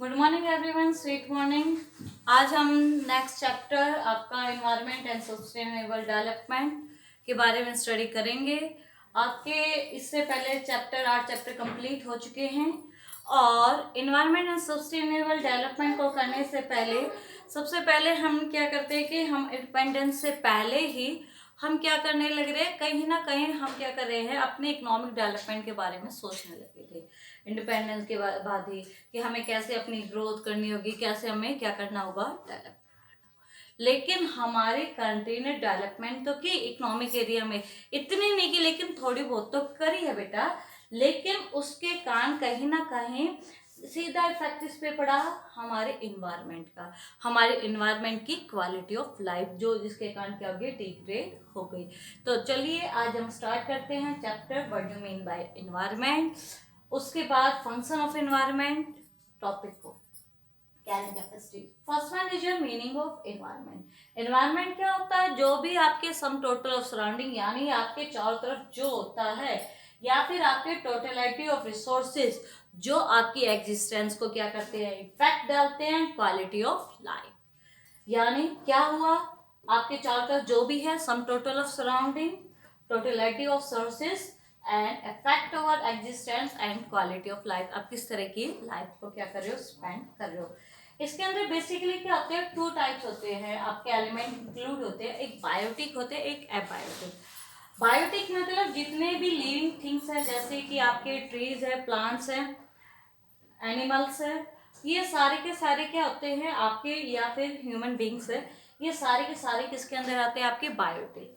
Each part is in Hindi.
Good morning everyone, sweet morning. आज हम नेक्स्ट चैप्टर आपका एनवायरनमेंट एंड सस्टेनेबल डेवलपमेंट के बारे में स्टडी करेंगे। आपके इससे पहले 8 चैप्टर कंप्लीट हो चुके हैं और एनवायरनमेंट एंड सस्टेनेबल डेवलपमेंट को करने से पहले सबसे पहले हम क्या करते हैं कि हम इंडिपेंडेंस से पहले ही हम क्या करने लग रहे हैं, कहीं ना कहीं हम क्या कर रहे हैं, अपने इकोनॉमिक डेवलपमेंट के बारे में सोचने लगे थे इंडिपेंडेंस के बाद ही कि हमें कैसे अपनी ग्रोथ करनी होगी, कैसे हमें क्या करना होगा, डेवलप। लेकिन हमारी कंट्री ने डेवलपमेंट तो की इकोनॉमिक एरिया में, इतनी नहीं की लेकिन थोड़ी बहुत तो करी है बेटा। लेकिन उसके कारण कहीं ना कहीं सीधा इफेक्ट इस पे पड़ा हमारे इन्वायरमेंट का, हमारे इन्वायरमेंट की क्वालिटी ऑफ लाइफ, जो जिसके कारण क्या हो गई, डिग्रेड हो गई। तो चलिए आज हम स्टार्ट करते हैं chapter what do mean by environment. उसके बाद फंक्शन ऑफ इन्वायरमेंट टॉपिक को carrying capacity. First one is your meaning of environment. Environment क्या होता है? जो भी आपके सम टोटल ऑफ सराउंडिंग, यानी आपके चारों तरफ जो होता है, या फिर आपके टोटलिटी ऑफ रिसोर्सेज जो आपकी एग्जिस्टेंस को क्या करते हैं, इफेक्ट डालते हैं क्वालिटी ऑफ लाइफ। यानी क्या हुआ, आपके चारों तरफ जो भी है, sum total of surrounding, totality of sources and effect over existence and quality of life. आप किस तरह की लाइफ को क्या कर रहे हो, स्पेंड कर रहे हो। इसके अंदर बेसिकली क्या होते हैं, 2 टाइप्स होते हैं आपके एलिमेंट इंक्लूड होते हैं, एक बायोटिक होते हैं, एक एबायोटिक। बायोटिक मतलब जितने भी लिविंग थिंग्स हैं, जैसे कि आपके ट्रीज है, प्लांट्स हैं, एनिमल्स है, ये सारे के सारे क्या होते हैं आपके, या फिर ह्यूमन बींग्स है, ये सारे के सारे किसके अंदर आते हैं, आपके बायोटिक।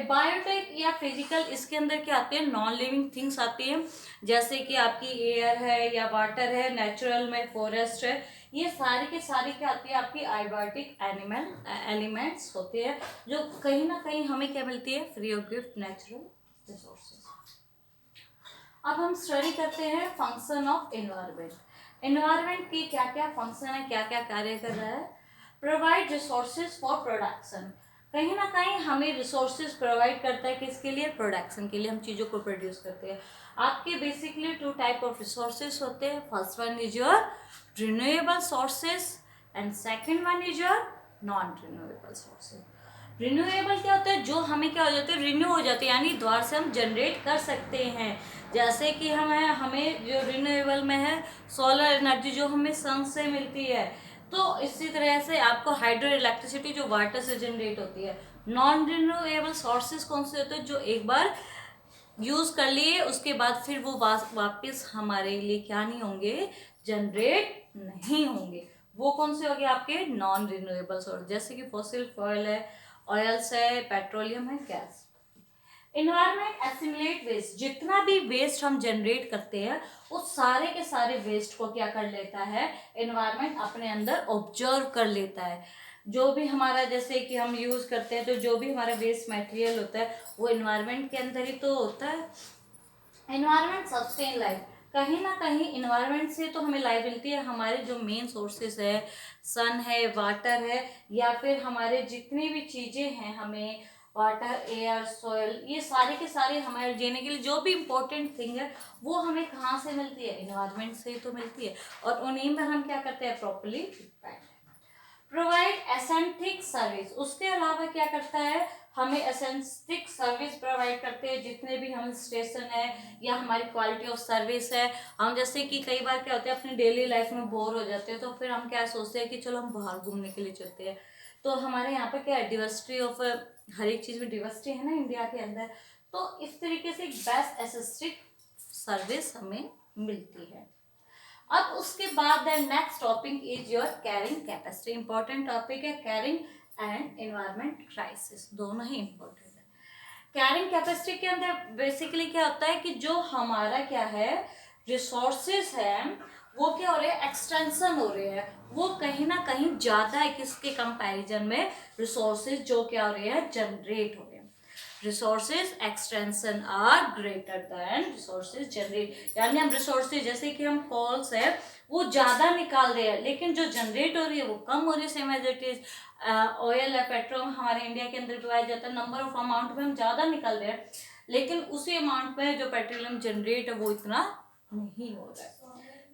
बायोटिक या फिजिकल, इसके अंदर क्या आते हैं, नॉन लिविंग थिंग्स आती हैं, जैसे कि आपकी एयर है या वाटर है, नेचुरल में फॉरेस्ट है, ये सारे के सारे क्या आती है, आपकी आइबायोटिक एनिमल एलिमेंट्स होते हैं, जो कहीं ना कहीं हमें क्या मिलती है, free of gift natural resources. अब हम स्टडी करते हैं फंक्शन ऑफ एनवायरनमेंट। एनवायरनमेंट की क्या क्या फंक्शन है, क्या क्या कार्य कर रहा है। प्रोवाइड रिसोर्सेज फॉर प्रोडक्शन, कहीं ना कहीं हमें रिसोर्सेज प्रोवाइड करता है, किसके लिए, प्रोडक्शन के लिए, हम चीज़ों को प्रोड्यूस करते हैं। आपके बेसिकली 2 टाइप ऑफ रिसोर्सेज होते हैं। First one is your renewable sources and second one is your non renewable sources. Renewable क्या होता है, जो हमें क्या हो जाते हैं, रिन्यू हो जाते हैं, यानी दोबारा से हम जनरेट कर सकते हैं। जैसे कि हमें जो रिन्यूएबल में है सोलर एनर्जी, जो हमें सन से मिलती है। तो इसी तरह से आपको हाइड्रो इलेक्ट्रिसिटी जो वाटर से जनरेट होती है। नॉन रिन्यूएबल सोर्सेज कौन से होते हैं, जो एक बार यूज़ कर लिए उसके बाद फिर वो वापस हमारे लिए क्या नहीं होंगे, जनरेट नहीं होंगे। वो कौन से हो गए, आपके नॉन रिन्यूएबल सोर्स, जैसे कि फॉसिल फ्यूल है, ऑयल्स है, पेट्रोलियम है, गैस। इन्वायरमेंट एसिमुलेट वेस्ट, जितना भी वेस्ट हम जनरेट करते हैं उस सारे के सारे वेस्ट को क्या कर लेता है, इन्वायरमेंट अपने अंदर ऑब्जर्व कर लेता है। जो भी हमारा, जैसे कि हम यूज़ करते हैं, तो जो भी हमारा वेस्ट मटेरियल होता है वो इन्वायरमेंट के अंदर ही तो होता है। इन्वायरमेंट सस्टेन लाइफ, कहीं ना कहीं इन्वायरमेंट से तो हमें लाइफ मिलती है। हमारे जो मेन सोर्सेस है, सन है, वाटर है, या फिर हमारे जितनी भी चीज़ें हैं, हमें वाटर, एयर, सॉइल, ये सारे के सारे हमारे जीने के लिए जो भी इम्पोर्टेंट थिंग है वो हमें कहाँ से मिलती है, इन्वायरमेंट से ही तो मिलती है। और उन्हीं में हम क्या करते हैं, प्रॉपरली डिपेंड। प्रोवाइड एसेंटिक सर्विस, उसके अलावा क्या करता है, हमें एसेंटिक सर्विस प्रोवाइड करते हैं, जितने भी हम स्टेशन है या हमारी क्वालिटी ऑफ सर्विस है। हम जैसे कि कई बार क्या होता है, अपनी डेली लाइफ में बोर हो जाते हैं, तो फिर हम क्या सोचते हैं कि चलो हम बाहर घूमने के लिए चलते हैं। तो हमारे यहाँ पे क्या है, डिवर्सिटी ऑफ, हर एक चीज़ में डिवर्सिटी है ना इंडिया के अंदर। तो इस तरीके से बेस्ट एसेंटिक सर्विस हमें मिलती है। अब उसके बाद next topic is your carrying capacity. Important topic है कैरिंग एंड एनवायरमेंट क्राइसिस, दोनों ही इंपॉर्टेंट है। कैरिंग कैपेसिटी के अंदर बेसिकली क्या होता है कि जो हमारा क्या है, रिसोर्सेज है, वो क्या हो रहे हैं, एक्सटेंशन हो रहे हैं, वो कहीं ना कहीं ज़्यादा है किसके कंपैरिजन में, रिसोर्सेज जो क्या हो रहे हैं, जनरेट हो रहे हैं। Resources extension are greater than resources generate, यानी हम रिसोर्सेज जैसे कि हम कॉल्स है वो ज़्यादा निकाल रहे हैं, लेकिन जो जनरेट हो रही है वो कम हो रही है। Same as it is oil है, पेट्रोल हमारे इंडिया के अंदर पाया जाता है, नंबर ऑफ अमाउंट में हम ज़्यादा निकाल रहे हैं, लेकिन उसी अमाउंट में जो पेट्रोलियम जनरेट है वो इतना नहीं हो रहा है।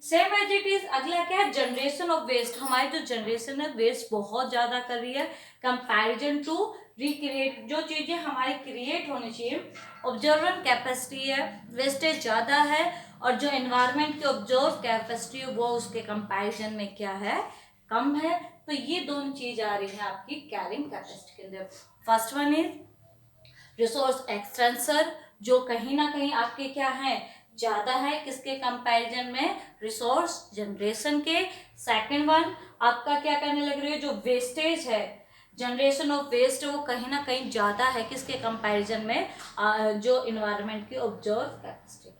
Same as it is. अगला क्या है, जनरेशन ऑफ वेस्ट। हमारी जो जनरेशन है वेस्ट बहुत ज्यादा कर रही है कंपैरिजन टू रिक्रिएट। जो चीजें हमारी क्रिएट होनी चाहिए, ऑब्जर्वेंट कैपेसिटी है, वेस्टेज ज्यादा है, और जो एनवायरनमेंट की ऑब्जर्व कैपेसिटी है वो उसके कंपैरिजन में क्या है, कम है। तो ये दोनों चीज आ रही है आपकी कैरिंग कैपेसिटी के अंदर। First one is resource extensor, जो कहीं ना कहीं आपके क्या है, ज्यादा है किसके कंपैरिजन में, रिसोर्स जनरेशन के। सेकंड वन आपका क्या करने लग रही है, जो वेस्टेज है, जनरेशन ऑफ वेस्ट, वो कहीं ना कहीं ज्यादा है किसके कंपैरिजन में, जो इन्वायरमेंट की ऑब्जर्व कैपेसिटी की।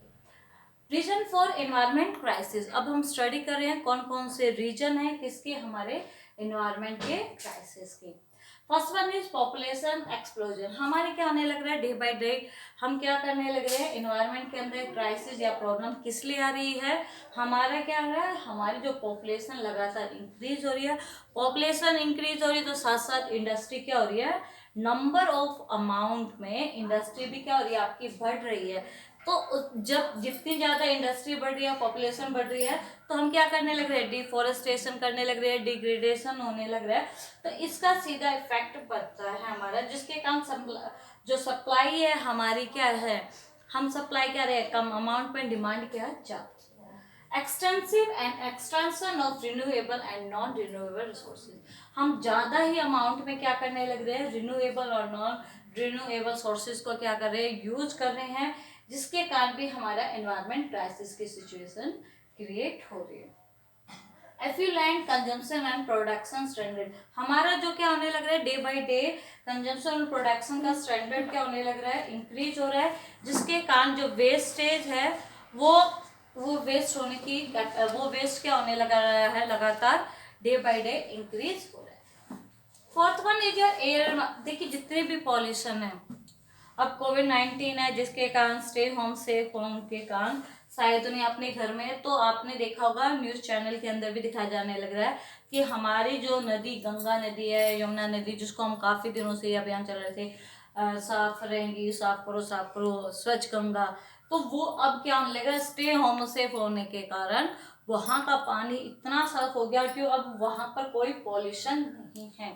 Reason for environment crisis. अब हम स्टडी कर रहे हैं कौन कौन से रीजन है किसके, हमारे इन्वायरमेंट के क्राइसिस के। First one is population explosion. हमारे क्या होने लग रहा है, डे बाय डे हम क्या करने लग रहे हैं, इन्वायरमेंट के अंदर क्राइसिस या प्रॉब्लम किस लिए आ रही है, हमारा क्या हो रहा है, हमारी जो पॉपुलेशन लगातार इंक्रीज हो रही है। पॉपुलेशन इंक्रीज हो रही है तो साथ साथ इंडस्ट्री क्या हो रही है, नंबर ऑफ अमाउंट में इंडस्ट्री भी क्या हो रही है आपकी, बढ़ रही है। तो जब जितनी ज्यादा इंडस्ट्री बढ़ रही है, पॉपुलेशन बढ़ रही है, तो हम क्या करने लग रहे हैं, डिफोरेस्टेशन करने लग रहे हैं, डिग्रेडेशन होने लग रहा है। तो इसका सीधा इफेक्ट पड़ता है हमारा, जिसके कारण जो सप्लाई है हमारी क्या है, हम सप्लाई क्या रहे, कम अमाउंट में, डिमांड क्या ज्यादा। Extensive and extension of renewable and non renewable resources. हम ज्यादा ही अमाउंट में क्या करने लग रहे हैं, रिन्यूएबल और नॉन रिन्यूएबल सोर्सेज को क्या कर रहे हैं, यूज कर रहे हैं, जिसके कारण भी हमारा एनवायरमेंट क्राइसिस की सिचुएशन क्रिएट हो रही है। Affluent consumption and production standard. हमारा जो क्या होने लग रहा है, डे बाय डे कंजम्पशन और प्रोडक्शन का स्टैंडर्ड क्या होने लग रहा है, इंक्रीज हो रहा है, जिसके कारण जो वेस्टेज है वो वेस्ट होने की, वो वेस्ट क्या होने लगा रहा है, लगातार डे बाय डे इंक्रीज हो रहा है। Fourth one is your air. देखिए जितने भी पॉल्यूशन है, अब कोविड-19 है जिसके कारण स्टे होम सेफ होम के कारण शायद उन्हें अपने घर में, तो आपने देखा होगा न्यूज चैनल के अंदर भी दिखाया जाने लग रहा है कि हमारी जो नदी, गंगा नदी है, यमुना नदी, जिसको हम काफी दिनों से ये अभियान चला रहे थे, साफ रहेंगी, साफ करो स्वच्छ गंगा, तो वो अब क्या होने लगा, स्टे होम सेफ होने के कारण वहां का पानी इतना साफ हो गया कि अब वहां पर कोई पॉल्यूशन नहीं है,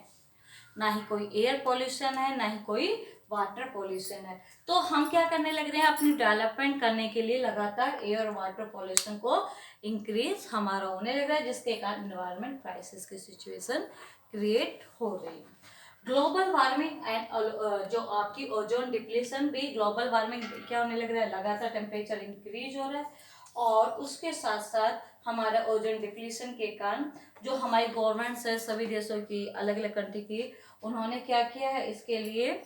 ना ही कोई एयर पॉल्यूशन है, ना ही कोई वाटर पॉल्यूशन है। तो हम क्या करने लग रहे हैं, अपनी डेवलपमेंट करने के लिए लगातार एयर और वाटर पॉल्यूशन को इंक्रीज हमारा होने लग रहा है, जिसके कारण एनवायरमेंट क्राइसिस की सिचुएशन क्रिएट हो रही है। ग्लोबल वार्मिंग एंड जो आपकी ओजोन डिप्लीशन भी, ग्लोबल वार्मिंग क्या होने लग रहा है, लगातार टेम्परेचर इंक्रीज हो रहा है, और उसके साथ साथ हमारा ओजोन डिप्लीशन के कारण जो हमारी गवर्नमेंट्स है सभी देशों की, अलग अलग कंट्री की, उन्होंने क्या किया है, इसके लिए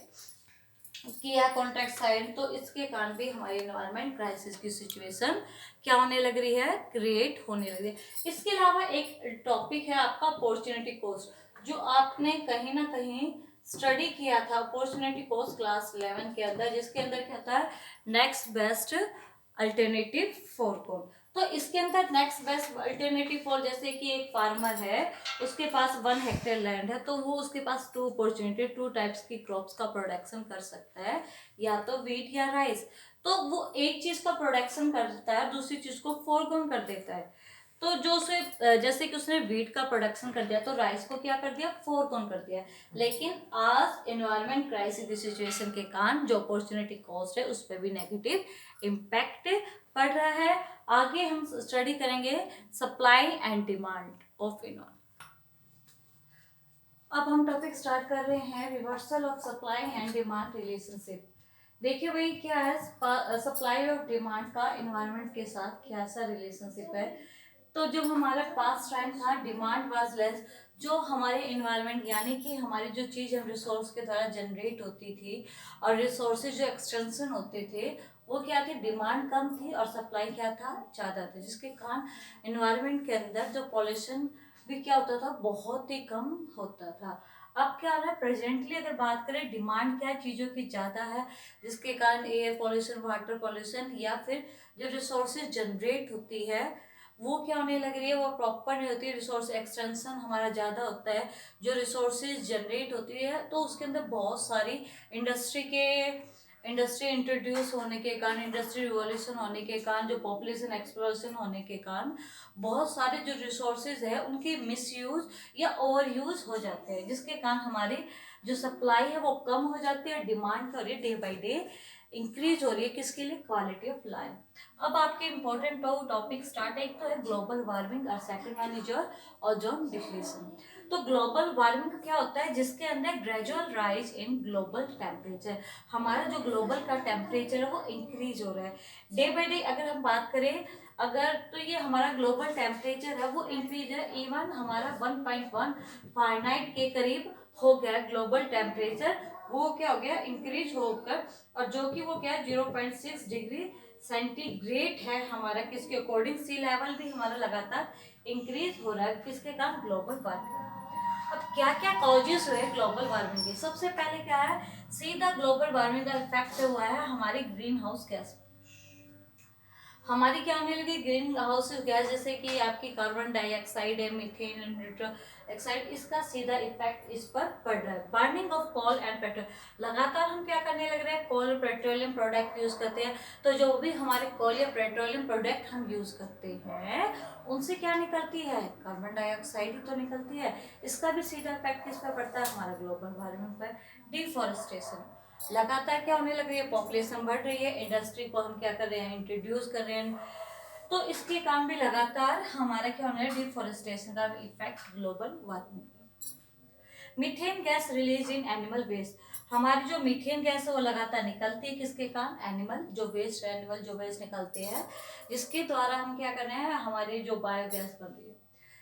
किया कॉन्ट्रैक्ट साइन, तो इसके कारण भी हमारी एनवायरमेंट क्राइसिस की सिचुएशन क्या होने लग रही है, क्रिएट होने लग रही है। इसके अलावा एक टॉपिक है आपका अपॉर्चुनिटी कॉस्ट, जो आपने कहीं ना कहीं स्टडी किया था, अपॉर्चुनिटी कॉस्ट क्लास 11 के अंदर, जिसके अंदर क्या था, नेक्स्ट बेस्ट अल्टरनेटिव फॉर कौन। तो इसके अंदर नेक्स्ट बेस्ट अल्टरनेटिव फॉर, जैसे कि एक फार्मर है, उसके पास 1 हेक्टेयर लैंड है, तो वो उसके पास टू अपॉर्चुनिटी, टू टाइप्स की क्रॉप्स का प्रोडक्शन कर सकता है, या तो व्हीट या राइस। तो वो एक चीज का प्रोडक्शन करता है, दूसरी चीज को फोरगोन कर देता है। तो जो उसे, जैसे कि उसने व्हीट का प्रोडक्शन कर दिया, तो राइस को क्या कर दिया, फोरगोन कर दिया। लेकिन आज एनवायरमेंट क्राइसिस की सिचुएशन के कारण जो अपॉर्चुनिटी कॉस्ट है उस पर भी नेगेटिव इम्पैक्ट पड़ रहा है। आगे हम स्टडी करेंगे सप्लाई एंड डिमांड ऑफ इनॉल। अब हम टॉपिक स्टार्ट कर रहे हैं reversal of supply and demand relationship. देखिए भाई क्या है, सप्लाई और डिमांड का एनवायरनमेंट के साथ कैसा रिलेशनशिप है। तो जो हमारा पास्ट टाइम था, डिमांड वाज लेस, जो हमारे इन्वायरमेंट यानी कि हमारी जो चीज़ हम रिसोर्स के द्वारा जनरेट होती थी, और रिसोर्सेज जो एक्सटेंशन होते थे, वो क्या थी, डिमांड कम थी और सप्लाई क्या था, ज़्यादा थी, जिसके कारण इन्वायरमेंट के अंदर जो पॉल्यूशन भी क्या होता था, बहुत ही कम होता था। अब क्या हो रहा है, प्रेजेंटली अगर बात करें, डिमांड क्या है, चीज़ों की ज़्यादा है, जिसके कारण एयर पॉल्यूशन, वाटर पॉल्यूशन, या फिर जो रिसोर्सेज जनरेट होती है वो क्या होने लग रही है, वो प्रॉपर नहीं होती है, रिसोर्स एक्सटेंशन हमारा ज़्यादा होता है। जो रिसोर्सेज जनरेट होती है तो उसके अंदर बहुत सारी इंडस्ट्री के इंडस्ट्री इंट्रोड्यूस होने के कारण, इंडस्ट्री रिवॉल्यूशन होने के कारण, जो पॉपुलेशन एक्सप्लोजन होने के कारण बहुत सारे जो रिसोर्सेज है उनके मिसयूज या ओवर यूज हो जाते हैं, जिसके कारण हमारी जो सप्लाई है वो कम हो जाती है, डिमांड क्या हो रही है, डे बाई डे इंक्रीज हो रही है। किसके लिए? Quality of life. अब आपके इंपॉर्टेंट टॉपिक स्टार्ट है, एक तो है ग्लोबल वार्मिंग और second one is your ozone depletion. तो ग्लोबल वार्मिंग क्या होता है? जिसके अंदर gradual rise in global temperature, हमारा जो ग्लोबल का टेम्परेचर है वो इंक्रीज हो रहा है डे बाई डे। अगर हम बात करें अगर, तो ये हमारा ग्लोबल टेम्परेचर है वो इंक्रीज है, इवन हमारा 1.1 फ़ारेनहाइट के करीब हो गया ग्लोबल टेम्परेचर, वो क्या हो गया? इंक्रीज होकर, और जो कि वो क्या है 0.6 डिग्री सेंटीग्रेड है हमारा, किसके अकॉर्डिंग? सी लेवल भी हमारा लगातार इंक्रीज हो रहा है, किसके कारण? Global warming. अब क्या क्या कॉजेस हुए ग्लोबल वार्मिंग के? सबसे पहले क्या है, सीधा ग्लोबल वार्मिंग का इफेक्ट हुआ है हमारी ग्रीन हाउस गैस। हमारी क्या होने लगी? ग्रीन हाउस गैस, जैसे कि आपकी कार्बन डाइऑक्साइड है, मीथेन, नाइट्रस ऑक्साइड, इसका सीधा इफेक्ट इस पर पड़ रहा है। Burning of coal and petrol, लगातार हम क्या करने लग रहे हैं? कोल पेट्रोलियम प्रोडक्ट यूज करते हैं, तो जो भी हमारे कोल या पेट्रोलियम प्रोडक्ट हम यूज करते हैं उनसे क्या निकलती है? कार्बन डाइऑक्साइड ही तो निकलती है। इसका भी सीधा इफेक्ट किस पर पड़ता है? हमारा ग्लोबल वार्मिंग पर। डिफॉरेस्टेशन, लगातार क्या होने लग रही है? पॉपुलेशन बढ़ रही है, इंडस्ट्री को हम क्या कर रहे हैं? इंट्रोड्यूस कर रहे हैं, तो इसके काम भी लगातार हमारा क्या होना है? डिफॉरेस्टेशन का effect global warming. Methane gas release in animal waste, हमारी जो मीथेन गैस है वो लगातार निकलती है, किसके कारण? एनिमल जो वेस्ट, एनिमल जो वेस्ट निकलते हैं, जिसके द्वारा हम क्या कर रहे हैं? हमारी जो बायोगैस बन रही है,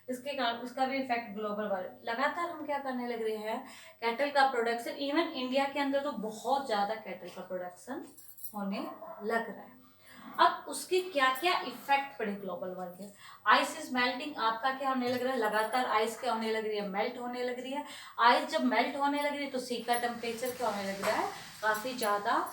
इसके कारण उसका भी इफेक्ट ग्लोबल वार्मिंग। लगातार हम क्या करने लग रहे हैं? कैटल का प्रोडक्शन, इवन इंडिया के अंदर तो बहुत ज्यादा कैटल का प्रोडक्शन होने लग रहा है। अब उसकी क्या क्या इफेक्ट पड़े global warming? Ice is melting, आपका क्या होने लग रहा है? लगातार आइस क्या होने लग रही है? मेल्ट होने लग रही है। आइस जब मेल्ट होने लग रही है तो सी का टेम्परेचर क्या होने लग रहा है? काफी ज्यादा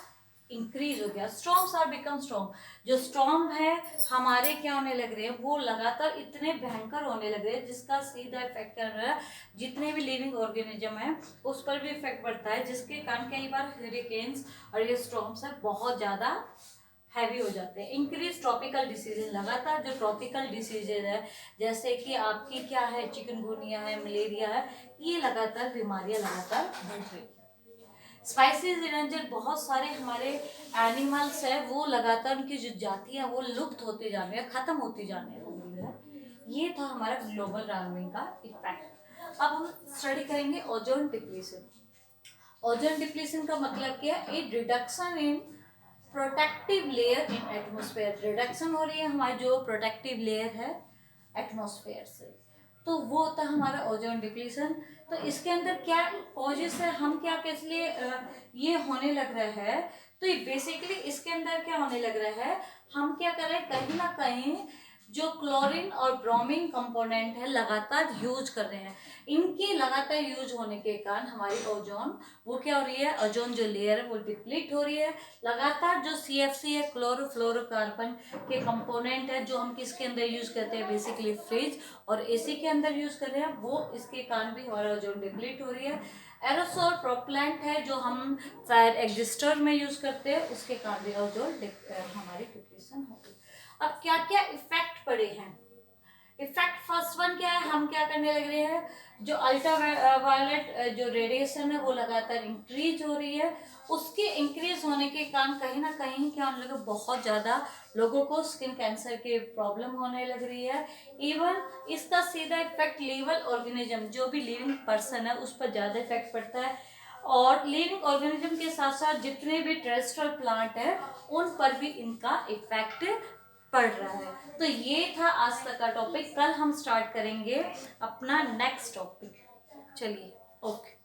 इंक्रीज हो गया। स्टॉर्म्स आर बिकम स्ट्रॉन्ग, जो स्टॉर्म है हमारे क्या होने लग रहे हैं? वो लगातार इतने भयंकर होने लग रहे हैं, जिसका सीधा इफेक्ट कर रहा है जितने भी लिविंग ऑर्गेनिज्म है उस पर भी इफेक्ट पड़ता है, जिसके कारण कई बार हरिकेन्स और ये स्टॉर्म्स है बहुत ज्यादा हैवी हो जाते हैं। इंक्रीज ट्रॉपिकल डिसीजेज, लगातार जो ट्रॉपिकल डिसीजेज है जैसे कि आपकी क्या है? चिकनगुनिया है, मलेरिया है, ये लगातार बीमारियां लगातार बढ़ रही है। स्पाइसीज एंजर, बहुत सारे हमारे एनिमल्स है वो लगातार उनकी जो जाति है वो लुप्त होते जा रही है, खत्म होती जाने लगी है। ये था हमारा ग्लोबल वार्मिंग का इफेक्ट। अब हम स्टडी करेंगे ओजोन डिप्लीशन। ओजोन डिप्लीशन का मतलब क्या है? A reduction in protective layer in atmosphere, reduction हो रही है हमारी जो प्रोटेक्टिव लेयर है एटमॉस्फेयर से, तो वो होता है हमारा ओजोन डिप्लीशन। तो इसके अंदर क्या कॉजेस है, हम क्या किस लिए ये होने लग रहा है? तो ये बेसिकली इसके अंदर क्या होने लग रहा है? हम क्या कर रहे हैं? कहीं ना कहीं जो क्लोरीन और ब्रोमीन कंपोनेंट है लगातार यूज कर रहे हैं, इनकी लगातार यूज होने के कारण हमारी ओजोन वो क्या हो रही है? ओजोन जो लेयर है वो डिप्लीट हो रही है। लगातार जो CFC है, क्लोरोफ्लोरोकार्बन के कंपोनेंट है, जो हम किसके अंदर यूज करते हैं? बेसिकली फ्रिज और AC के अंदर यूज कर रहे हैं, वो इसके कारण भी हमारा ओजोन डिप्लीट हो रही है। एरोसोल प्रोपेलेंट है जो हम फायर एग्जिस्टर में यूज करते हैं, उसके कारण भी ओजोन हमारी डिप्लीशन हो रही है। अब क्या क्या इफेक्ट पड़े हैं? इफेक्ट फर्स्ट वन क्या है? हम क्या करने लग रहे हैं? जो अल्ट्रावायलेट जो रेडिएशन है वो लगातार इंक्रीज हो रही है, उसके इंक्रीज होने के कारण कहीं ना कहीं क्या होने लगा? बहुत ज्यादा लोगों को स्किन कैंसर की प्रॉब्लम होने लग रही है। इवन इसका सीधा इफेक्ट लिविंग ऑर्गेनिज्म, जो भी लिविंग पर्सन है उस पर ज्यादा इफेक्ट पड़ता है, और लिविंग ऑर्गेनिज्म के साथ साथ जितने भी टेरेस्ट्रियल प्लांट है उन पर भी इनका इफेक्ट पड़ रहा है। तो ये था आज तक का टॉपिक, कल हम स्टार्ट करेंगे अपना नेक्स्ट टॉपिक। चलिए, ओके।